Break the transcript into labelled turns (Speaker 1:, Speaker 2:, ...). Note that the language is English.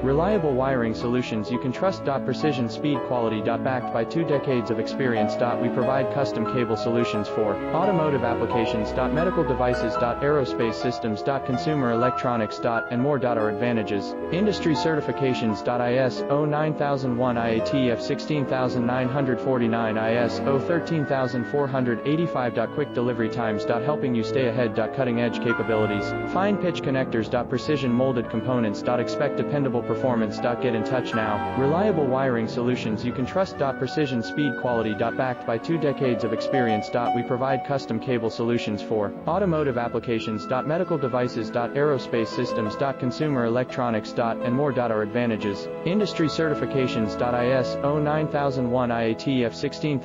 Speaker 1: Reliable wiring solutions you can trust. Precision speed quality. Backed by 2 decades of experience. We provide custom cable solutions for automotive applications. Medical devices. Aerospace systems. Consumer electronics. And more. Our advantages: industry certifications. ISO 9001, IATF 16949, ISO 13485. Quick delivery times. Helping you stay ahead. Cutting edge capabilities. Fine pitch connectors. Precision molded components. Expect dependable performance. Get in touch now. Reliable wiring solutions you can trust. Precision speed quality. Backed by 2 decades of experience. We provide custom cable solutions for automotive applications. Medical devices. Aerospace systems. Consumer electronics. And more. Our advantages: industry certifications. ISO 9001, IATF 16000.